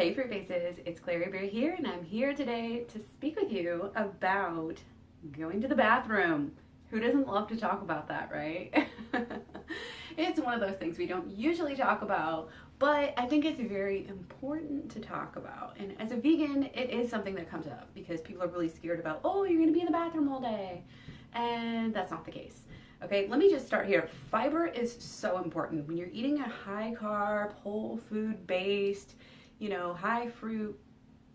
Hey Fruit Faces, it's KlaireeBerry here, and I'm here today to speak with you about going to the bathroom. Who doesn't love to talk about that, right? It's one of those things we don't usually talk about, but I think it's very important to talk about. And as a vegan, it is something that comes up because people are really scared about, oh, you're gonna be in the bathroom all day. And that's not the case. Okay, let me just start here. Fiber is so important. When you're eating a high carb, whole food based, high fruit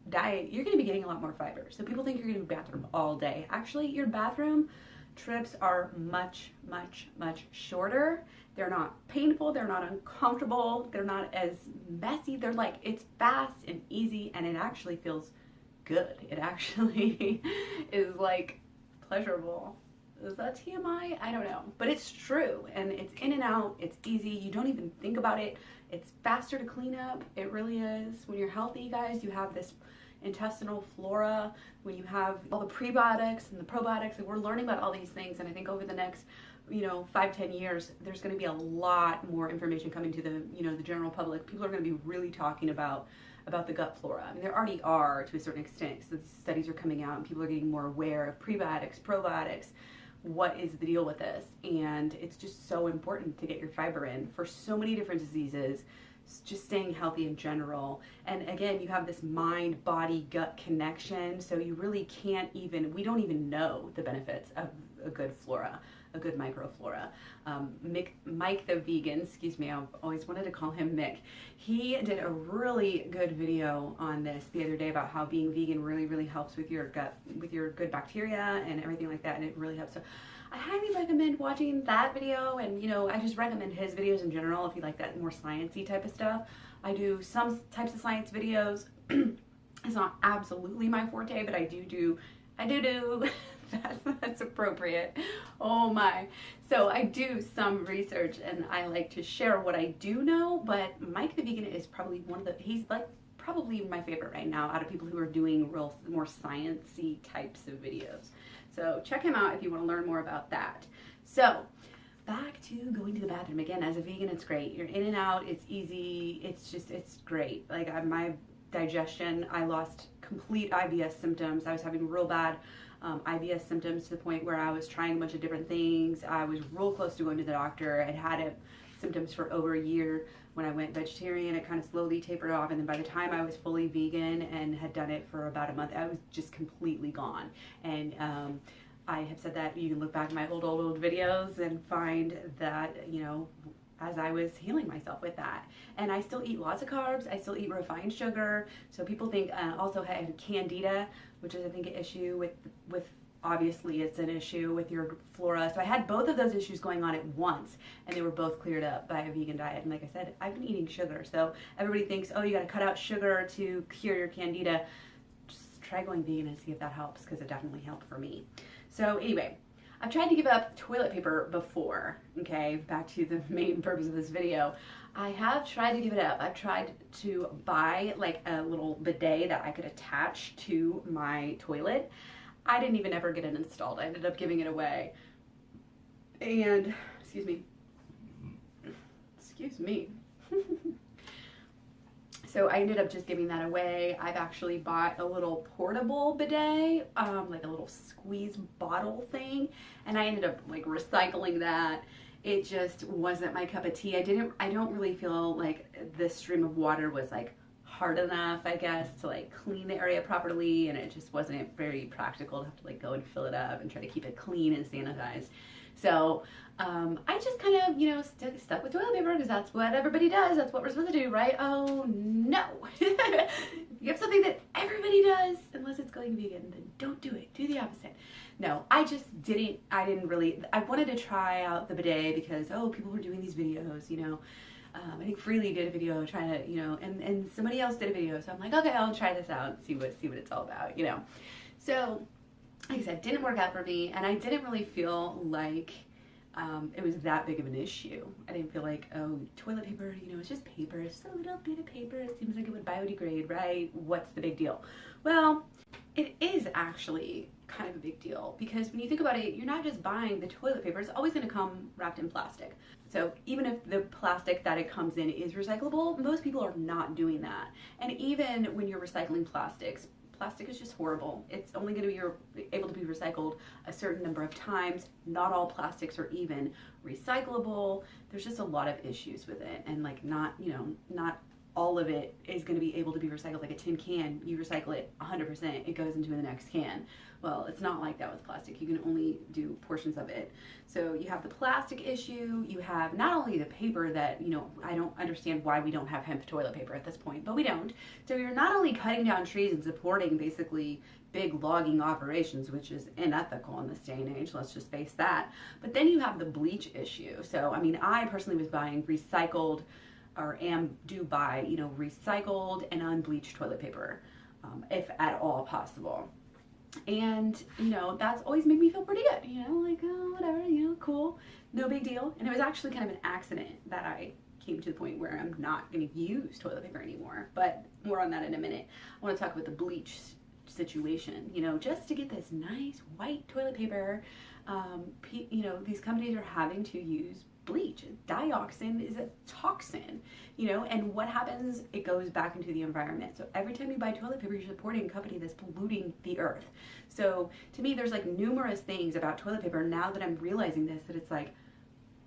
diet, you're gonna be getting a lot more fiber. So people think you're gonna be in the bathroom all day. Actually, your bathroom trips are much, much, much shorter. They're not painful, they're not uncomfortable, they're not as messy. They're like, it's fast and easy, and it actually feels good. It actually is like pleasurable. Is that TMI? I don't know. But it's true, and it's in and out, it's easy, you don't even think about it. It's faster to clean up, it really is. When you're healthy, guys, you have this intestinal flora, when you have all the prebiotics and the probiotics, and we're learning about all these things, and I think over the next 5-10 years there's going to be a lot more information coming to the general public. People are going to be really talking about the gut flora. I mean, there already are to a certain extent, so these studies are coming out and people are getting more aware of prebiotics, probiotics. What is the deal with this? And it's just so important to get your fiber in for so many different diseases, just staying healthy in general. And again, you have this mind, body, gut connection, so you really we don't even know the benefits of a good flora, a good microflora. Mike the vegan, excuse me, I've always wanted to call him Mick. He did a really good video on this the other day about how being vegan really, really helps with your gut, with your good bacteria and everything like that, and it really helps. So I highly recommend watching that video, and I just recommend his videos in general if you like that more sciencey type of stuff. I do some types of science videos. It's not absolutely my forte, but I do that's appropriate. Oh my. So I do some research and I like to share what I do know, but Mike the Vegan is probably he's like probably my favorite right now out of people who are doing real more sciencey types of videos. So check him out if you want to learn more about that. So back to going to the bathroom. Again, as a vegan, it's great. You're in and out, it's easy, it's great. Like my digestion, I lost complete IBS symptoms. I was having real bad IBS symptoms to the point where I was trying a bunch of different things. I was real close to going to the doctor. I'd had symptoms for over a year. When I went vegetarian, it kind of slowly tapered off, and then by the time I was fully vegan and had done it for about a month, I was just completely gone. And I have said that you can look back at my old videos and find that, as I was healing myself with that. And I still eat lots of carbs, I still eat refined sugar. So people think, also had candida, which is I think an issue with obviously it's an issue with your flora. So I had both of those issues going on at once, and they were both cleared up by a vegan diet. And like I said, I've been eating sugar. So everybody thinks, oh, you gotta cut out sugar to cure your candida. Just try going vegan and see if that helps, because it definitely helped for me. So anyway, I've tried to give up toilet paper before, okay? Back to the main purpose of this video. I have tried to give it up. I've tried to buy like a little bidet that I could attach to my toilet. I didn't even ever get it installed. I ended up giving it away. And, excuse me. So I ended up just giving that away. I've actually bought a little portable bidet, like a little squeeze bottle thing, and I ended up like recycling that. It just wasn't my cup of tea. I don't really feel like this stream of water was like hard enough, I guess, to like clean the area properly, and it just wasn't very practical to have to like go and fill it up and try to keep it clean and sanitized. So I just kind of, stuck with toilet paper because that's what everybody does. That's what we're supposed to do, right? Oh no. If you have something that everybody does, unless it's going vegan, then don't do it. Do the opposite. No, I wanted to try out the bidet because, people were doing these videos, I think Freely did a video trying to, and somebody else did a video. So I'm like, okay, I'll try this out and see what it's all about, So, like I said, it didn't work out for me, and I didn't really feel like it was that big of an issue. I didn't feel like, oh, toilet paper, it's just paper. It's just a little bit of paper. It seems like it would biodegrade, right? What's the big deal? Well, it is actually kind of a big deal, because when you think about it, you're not just buying the toilet paper, it's always going to come wrapped in plastic. So even if the plastic that it comes in is recyclable, most people are not doing that. And even when you're recycling plastics, plastic is just horrible. It's only going to be able to be recycled a certain number of times. Not all plastics are even recyclable. There's just a lot of issues with it, and like not all of it is going to be able to be recycled. Like a tin can, you recycle it 100%, it goes into the next can. Well, it's not like that with plastic. You can only do portions of it. So you have the plastic issue, you have not only the paper that, I don't understand why we don't have hemp toilet paper at this point, but we don't. So you're not only cutting down trees and supporting basically big logging operations, which is unethical in this day and age, let's just face that, but then you have the bleach issue. So, I mean, I personally was buying recycled, or do buy, recycled and unbleached toilet paper, if at all possible. And, that's always made me feel pretty good, like, oh, whatever, cool, no big deal. And it was actually kind of an accident that I came to the point where I'm not going to use toilet paper anymore, but more on that in a minute. I want to talk about the bleach situation, just to get this nice white toilet paper, these companies are having to use bleach. Dioxin is a toxin, and what happens? It goes back into the environment. So every time you buy toilet paper, you're supporting a company that's polluting the earth. So to me, there's like numerous things about toilet paper now that I'm realizing this, that it's like,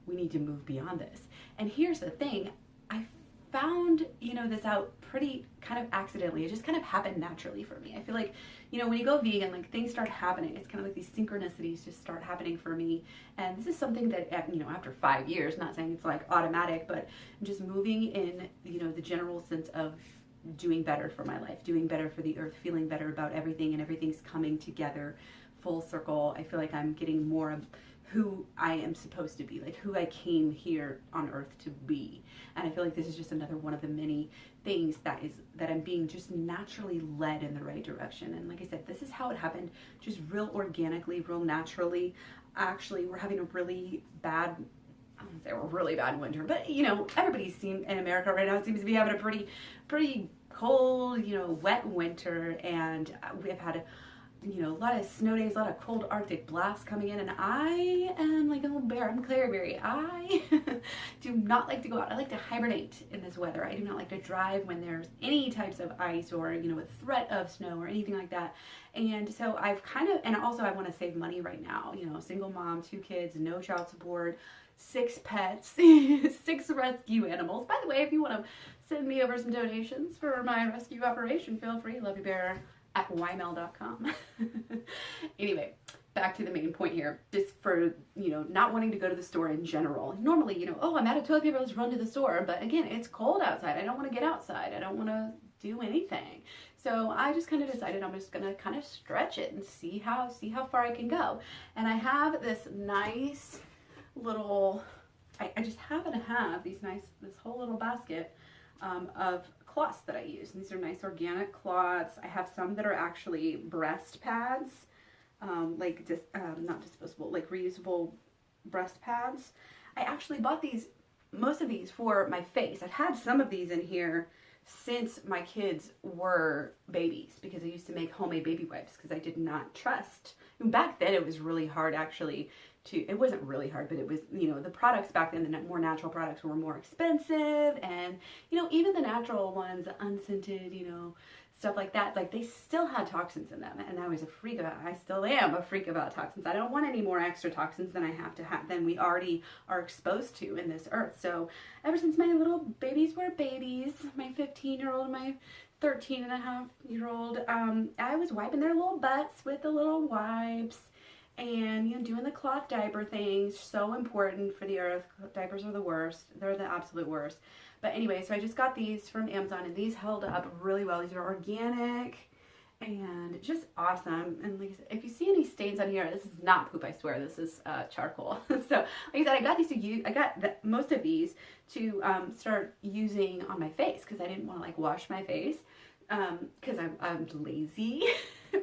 we need to move beyond this. And here's the thing, I found, this out pretty kind of accidentally. It just kind of happened naturally for me. I feel like, when you go vegan, like things start happening. It's kind of like these synchronicities just start happening for me. And this is something that, after 5 years, not saying it's like automatic, but just moving in, the general sense of doing better for my life, doing better for the earth, feeling better about everything, and everything's coming together full circle. I feel like I'm getting more of who I am supposed to be, like who I came here on earth to be. And I feel like this is just another one of the many things that I'm being just naturally led in the right direction. And like I said, this is how it happened, just real organically, real naturally. Actually, we're having a really bad, I don't say we're really bad winter, but everybody's seen in America right now seems to be having a pretty cold, wet winter, and we've had a lot of snow days, a lot of cold Arctic blasts coming in, and I am like a little bear. I'm KlaireeBerry. I do not like to go out. I like to hibernate in this weather. I do not like to drive when there's any types of ice or, a threat of snow or anything like that. And so I've and also I want to save money right now. Single mom, 2 kids, no child support, 6 pets, 6 rescue animals. By the way, if you want to send me over some donations for my rescue operation, feel free. Love you, bear. At ymail.com. Anyway, back to the main point here. Just for, not wanting to go to the store in general. Normally, oh, I'm out of toilet paper, let's run to the store. But again, it's cold outside. I don't want to get outside. I don't want to do anything. So I just kind of decided I'm just going to kind of stretch it and see how far I can go. And I have this nice little, I just happen to have this whole little basket of cloths that I use. And these are nice organic cloths. I have some that are actually breast pads, not disposable, like reusable breast pads. I actually bought most of these for my face. I've had some of these in here since my kids were babies, because I used to make homemade baby wipes because I did not trust. And back then it was really hard actually it wasn't really hard, but it was, the products back then, the more natural products were more expensive, and, even the natural ones, unscented, stuff like that, like they still had toxins in them, and I still am a freak about toxins. I don't want any more extra toxins than we already are exposed to in this earth. So ever since my little babies were babies, my 15-year-old and my 13-and-a-half-year-old, I was wiping their little butts with the little wipes, and doing the cloth diaper things. So important for the earth. Diapers are the worst. They're the absolute worst. But anyway, so I just got these from Amazon, and these held up really well. These are organic and just awesome. And like I said, if you see any stains on here, this is not poop, I swear. This is charcoal. So like I said, I got these to use. I got most of these to start using on my face, because I didn't want to like wash my face, because I'm lazy.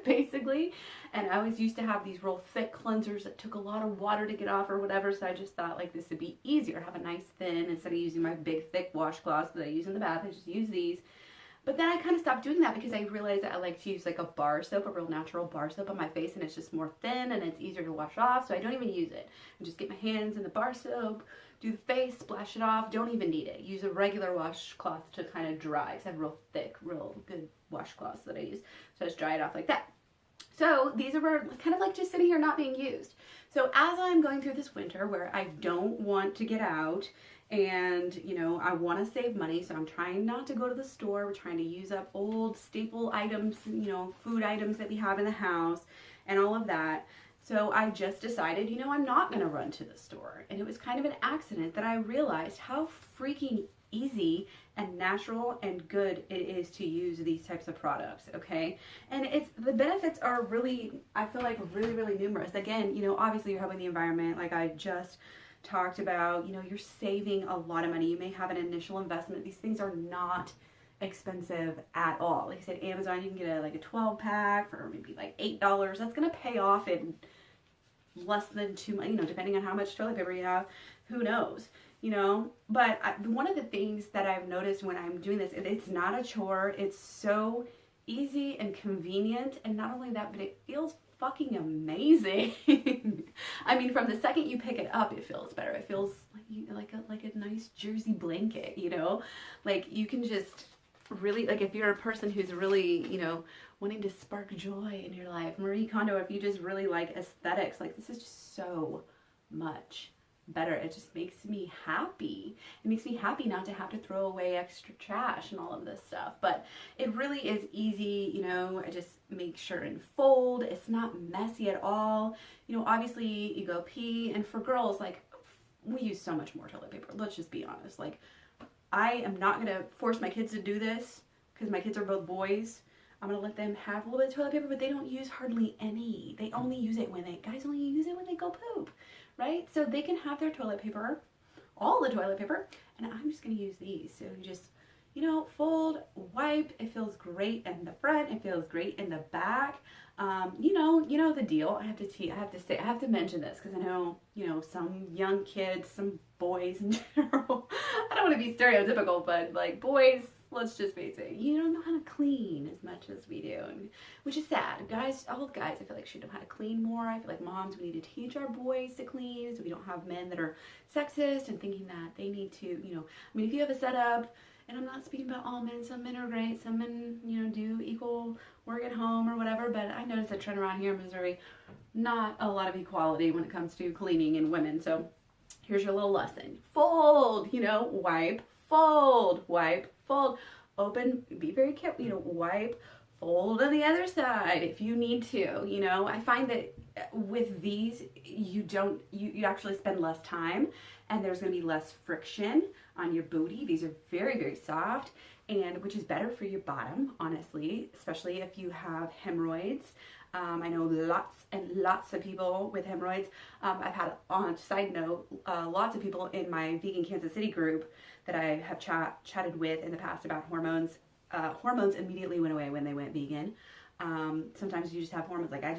Basically, and I always used to have these real thick cleansers that took a lot of water to get off or whatever, so I just thought like this would be easier, have a nice thin, instead of using my big thick washcloths that I use in the bath. I just use these, But then I kind of stopped doing that because I realized that I like to use like a bar soap, a real natural bar soap on my face, and it's just more thin and it's easier to wash off, so I don't even use it. I just get my hands in the bar soap, do the face, splash it off, don't even need it. Use a regular washcloth to kind of dry, because I have real thick, real good washcloths that I use. So I just dry it off like that. So these are kind of like just sitting here not being used. So as I'm going through this winter where I don't want to get out and, you know, I want to save money, so I'm trying not to go to the store. We're trying to use up old staple items, you know, food items that we have in the house and all of that. So I just decided, you know, I'm not going to run to the store. And it was kind of an accident that I realized how freaking easy and natural and good it is to use these types of products, okay? And the benefits are really, I feel like really numerous. Again, you know, obviously you're helping the environment, like I just talked about. You know, you're saving a lot of money. You may have an initial investment. These things are not expensive at all. Like I said, Amazon, you can get like a 12 pack for maybe like $8. That's gonna pay off in less than 2 months, you know, depending on how much toilet paper you have, who knows, you know. But one of the things that I've noticed when I'm doing this, it's not a chore. It's so easy and convenient, and not only that, but it feels fucking amazing. I mean, from the second you pick it up, it feels better. It feels like a nice jersey blanket, you know. Like you can just really, like if you're a person who's really, you know, wanting to spark joy in your life, Marie Kondo, if you just really like aesthetics, like this is just so much better. It just makes me happy. It makes me happy not to have to throw away extra trash and all of this stuff. But it really is easy, you know. I just make sure and fold. It's not messy at all. You know, obviously you go pee, and for girls, like we use so much more toilet paper. Let's just be honest. Like I am not going to force my kids to do this because my kids are both boys. I'm going to let them have a little bit of toilet paper, but they don't use hardly any. They only use it guys only use it when they go poop, right? So they can have their toilet paper, all the toilet paper, and I'm just going to use these. So you just, you know, fold, wipe. It feels great in the front. It feels great in the back. You know the deal. I have to mention this because I know, you know, some young kids, some boys in general. I don't want to be stereotypical, but like boys, let's just face it, you don't know how to clean as much as we do, which is sad. Guys, all guys, I feel like should know how to clean more. I feel like moms, we need to teach our boys to clean so we don't have men that are sexist and thinking that they need to, you know, I mean, if you have a setup, and I'm not speaking about all men, some men are great, some men, you know, do equal work at home or whatever, but I noticed a trend around here in Missouri, not a lot of equality when it comes to cleaning and women. So here's your little lesson. Fold, you know, wipe, fold, wipe, fold, open, be very careful, you know, wipe, fold on the other side if you need to, you know. I find that with these, you actually spend less time, and there's going to be less friction on your booty. These are very soft, and which is better for your bottom, honestly, especially if you have hemorrhoids. I know lots and lots of people with hemorrhoids. I've had, on a side note, lots of people in my Vegan Kansas City group that I have chatted with in the past about hormones. Hormones immediately went away when they went vegan. Sometimes you just have hormones. Like I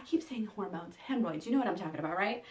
keep saying hormones, hemorrhoids. You know what I'm talking about, right?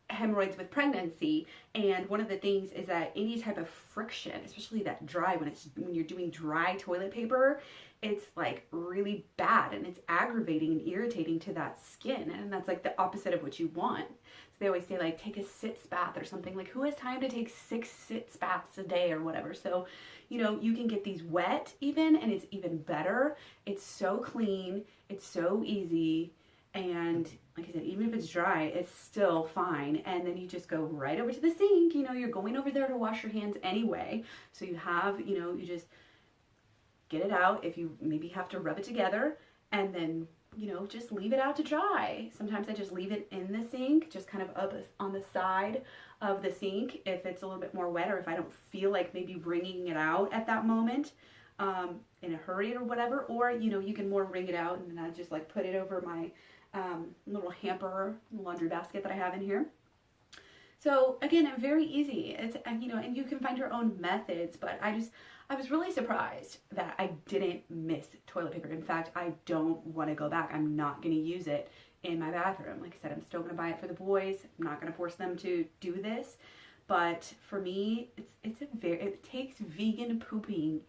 Hemorrhoids with pregnancy, and one of the things is that any type of friction, especially that dry, when you're doing dry toilet paper, it's like really bad, and it's aggravating and irritating to that skin, and that's like the opposite of what you want. So they always say like take a sitz bath or something. Like who has time to take 6 sitz baths a day or whatever? So, you know, you can get these wet even, and it's even better. It's so clean, it's so easy. And like I said, even if it's dry, it's still fine. And then you just go right over to the sink. You know, you're going over there to wash your hands anyway. So you have, you know, you just get it out. If you maybe have to rub it together, and then, you know, just leave it out to dry. Sometimes I just leave it in the sink, just kind of up on the side of the sink if it's a little bit more wet, or if I don't feel like maybe wringing it out at that moment in a hurry or whatever. Or, you know, you can more wring it out, and then I just like put it over my little hamper laundry basket that I have in here. So again, very easy. It's, you know, and you can find your own methods, but I was really surprised that I didn't miss toilet paper. In fact, I don't want to go back. I'm not going to use it in my bathroom. Like I said, I'm still going to buy it for the boys. I'm not going to force them to do this, but for me, it takes vegan pooping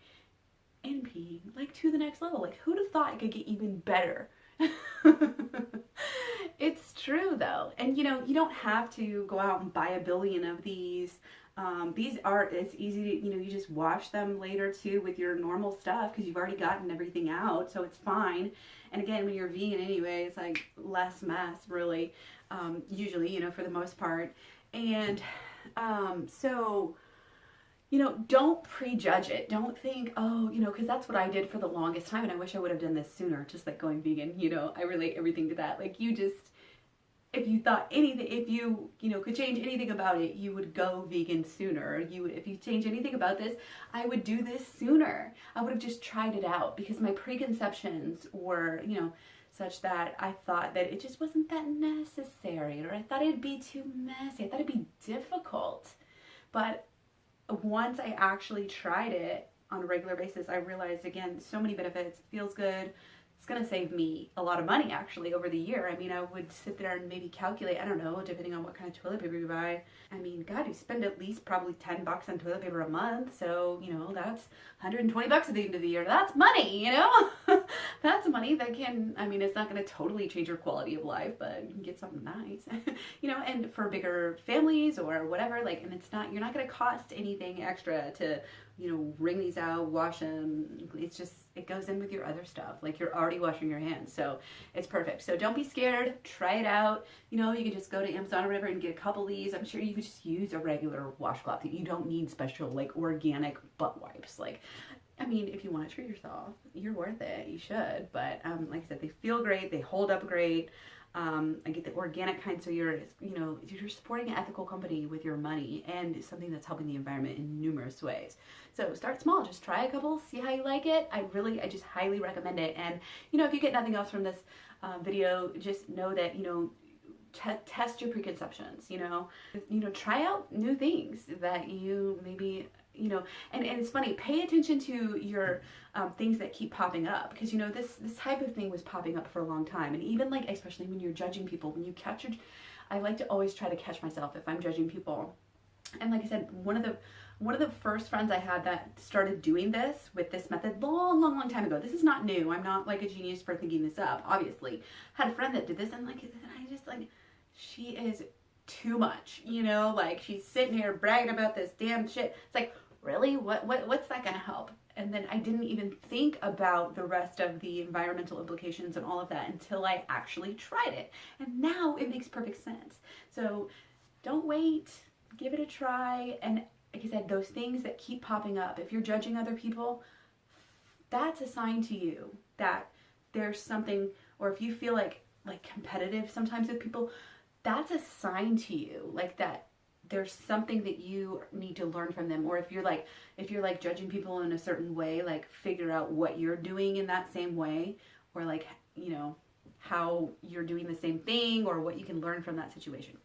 like to the next level. Like, who'd have thought it could get even better? It's true though. And you know, you don't have to go out and buy a billion of these. These are, it's easy to, you know, you just wash them later too with your normal stuff because you've already gotten everything out, so it's fine. And again, when you're vegan anyway, it's like less mess really, usually, you know, for the most part. And so, you know, don't prejudge it. Don't think, oh, you know, because that's what I did for the longest time, and I wish I would have done this sooner, just like going vegan. You know, I relate everything to that. Like, you just, if you thought anything, if you know, could change anything about it, you would go vegan sooner. You would, if you change anything about this, I would do this sooner. I would have just tried it out because my preconceptions were, you know, such that I thought that it just wasn't that necessary, or I thought it'd be too messy. I thought it'd be difficult. But once I actually tried it on a regular basis, I realized, again, so many benefits. It feels good. It's going to save me a lot of money actually over the year. I mean, I would sit there and maybe calculate, I don't know, depending on what kind of toilet paper you buy. I mean, God, you spend at least probably $10 on toilet paper a month. So, you know, that's $120 at the end of the year. That's money, you know? That's money that can, I mean, it's not going to totally change your quality of life, but you can get something nice, you know, and for bigger families or whatever, like, and it's not, you're not going to cost anything extra to, you know, wring these out, wash them. It's just, it goes in with your other stuff. Like, you're already washing your hands, so it's perfect. So don't be scared. Try it out. You know, you can just go to Amazon or whatever and get a couple of these. I'm sure you could just use a regular washcloth. You don't need special, like, organic butt wipes. Like, I mean, if you want to treat yourself, you're worth it. You should. But like I said, they feel great. They hold up great. I get the organic kind, so you're, you know, you're supporting an ethical company with your money and something that's helping the environment in numerous ways. So start small, just try a couple, see how you like it. I just highly recommend it. And, you know, if you get nothing else from this video, just know that, you know, test your preconceptions, you know, try out new things that you maybe, you know, and it's funny, pay attention to your things that keep popping up, because, you know, this type of thing was popping up for a long time. And even, like, especially when you're judging people, when you catch your, I like to always try to catch myself if I'm judging people. And like I said, one of the first friends I had that started doing this with this method long time ago. This is not new. I'm not like a genius for thinking this up, obviously. Had a friend that did this, and like, I just, like, she is too much, you know, like, she's sitting here bragging about this damn shit. It's like, really? What's that gonna help? And then I didn't even think about the rest of the environmental implications and all of that until I actually tried it. And now it makes perfect sense. So don't wait, give it a try. And like I said, those things that keep popping up, if you're judging other people, that's a sign to you that there's something, or if you feel like competitive sometimes with people, that's a sign to you, like, that there's something that you need to learn from them. Or if you're like judging people in a certain way, like, figure out what you're doing in that same way, or, like, you know, how you're doing the same thing, or what you can learn from that situation.